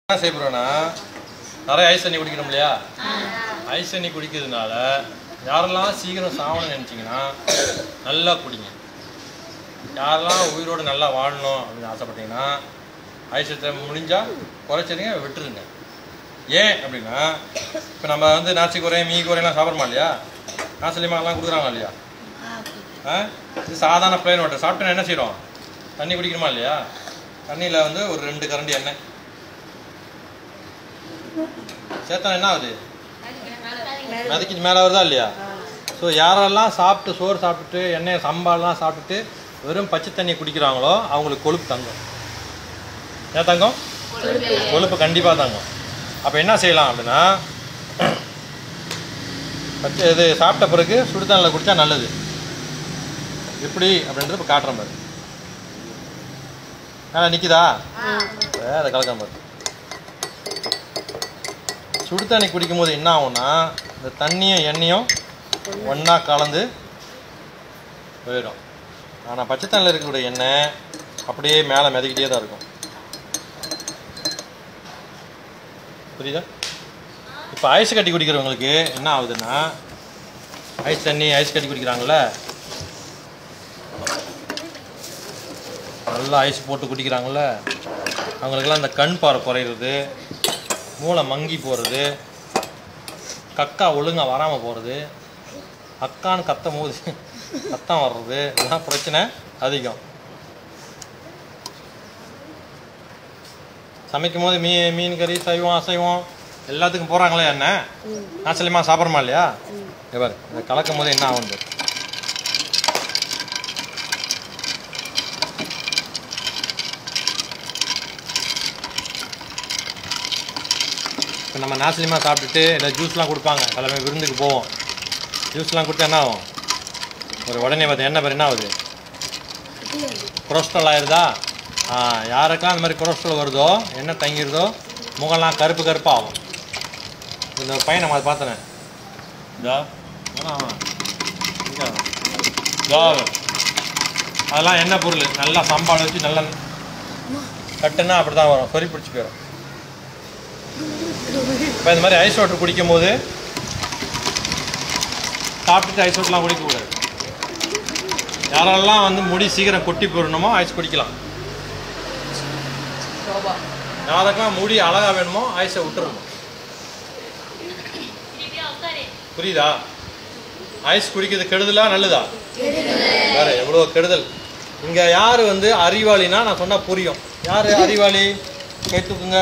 என்ன செய்ய போறோம்னா நிறைய ஐஸ் தண்ணி குடிக்கிறோம் இல்லையா? ஐஸ் தண்ணி குடிக்கிறதுனால யாரெல்லாம் சீக்கிரம் சாவணும்னு நினச்சிங்கன்னா நல்லா குடிங்க. யாரெல்லாம் உயிரோடு நல்லா வாழணும் அப்படின்னு ஆசைப்பட்டீங்கன்னா ஐஸத்தை முடிஞ்சால் குறைச்சிருங்க, விட்டுருங்க. ஏன் அப்படின்னா இப்போ நம்ம வந்து நாச்சி குறை மீ குறையெல்லாம் சாப்பிட்றோமா இல்லையா? நாசிலிமாலாம் கொடுக்குறாங்க இல்லையா? இது சாதாரண பிளேன் வாட்டர் சாப்பிட்டோன்னா என்ன செய்கிறோம்? தண்ணி குடிக்கிறோமா இல்லையா? தண்ணியில் வந்து ஒரு 2 கரண்டி எண்ணெய் சேர்த்தா என்ன ஆகுது? மிதக்கிட்டு மேலே வருதா இல்லையா? ஸோ யாரெல்லாம் சாப்பிட்டு சோறு சாப்பிட்டுட்டு எண்ணெய் சம்பாலாம் சாப்பிட்டுட்டு வெறும் பச்சை தண்ணி குடிக்கிறாங்களோ அவங்களுக்கு கொழுப்பு தங்கும். ஏன் தங்கும்? கொழுப்பு கண்டிப்பாக தங்கும். அப்போ என்ன செய்யலாம் அப்படின்னா இது சாப்பிட்ட பிறகு சுடுதண்ணில் குடித்தா நல்லது. எப்படி அப்படின்றது இப்போ காட்டுற மாதிரி நிற்கிதா? அதை கலக்கிற மாதிரி சுடு தண்ணி குடிக்கும் போது என்ன ஆகும்னா இந்த தண்ணியும் எண்ணெயும் ஒன்றா கலந்து போயிடும். ஆனால் பச்சை தண்ணியில் இருக்கக்கூடிய எண்ணெய் அப்படியே மேலே மிதக்கிட்டே தான் இருக்கும். புரியுதா? இப்போ ஐஸ் கட்டி குடிக்கிறவங்களுக்கு என்ன ஆகுதுன்னா ஐஸ் தண்ணி ஐஸ் கட்டி குடிக்கிறாங்கள்ல, நல்லா ஐஸ் போட்டு குடிக்கிறாங்கள்ல, அவங்களுக்கெல்லாம் இந்த கண் பார்வை குறையிறது, மூளை மங்கி போகிறது, கக்கா ஒழுங்காக வராமல் போகிறது, அக்கான்னு கத்தும் போது கத்தம் வர்றது, இதெல்லாம் பிரச்சனை அதிகம். சமைக்கும் போது மீன் கறி சைவம் அசைவம் எல்லாத்துக்கும் போகிறாங்களே என்ன நாச்சலியமா சாப்பிட்றோமா இல்லையா? இவர் இதை கலக்கும் போது என்ன ஆகுது? இப்போ நம்ம நாசிலியமாக சாப்பிட்டுட்டு இல்லை ஜூஸ்லாம் கொடுப்பாங்க, எல்லாமே விருந்துக்கு போவோம். ஜூஸ்லாம் கொடுத்தா என்ன ஆகும்? ஒரு உடனே பார்த்து என்ன பேர் என்ன ஆகுது? கொலஸ்ட்ரால் ஆயிடுதா? யாருக்கெல்லாம் அந்த மாதிரி கொலஸ்ட்ரால் வருதோ என்ன தங்கிடுதோ முகம்லாம் கருப்பு கருப்பாக ஆகும். இந்த பையன் நம்ம அதை பார்த்தனே அதெல்லாம் என்ன பொருள் நல்லா சம்பாடு வச்சு நல்லா கட்டுன்னா அப்படி தான் வரும், சொறி பிடிச்சி போயிடும். இப்போ இந்த மாதிரி ஐஸ் வாட்டர் குடிக்கும் போது சாப்பிட்டுட்டு ஐஸ் வாட்டர்லாம் குடிக்கக்கூடாது. யாரெல்லாம் வந்து முடி சீக்கிரம் கொட்டி போயிடணுமோ ஐஸ் குடிக்கலாம். யாருக்கெல்லாம் முடி அழகாக வேணுமோ ஐஸை விட்டுறணும். புரியுதா? ஐஸ் குடிக்கிறது கெடுதலா நல்லதா? வேற எவ்வளோ கெடுதல். இங்கே யார் வந்து அறிவாளினா நான் சொன்னால் புரியும். யார் அறிவாளி? கை தூக்குங்க.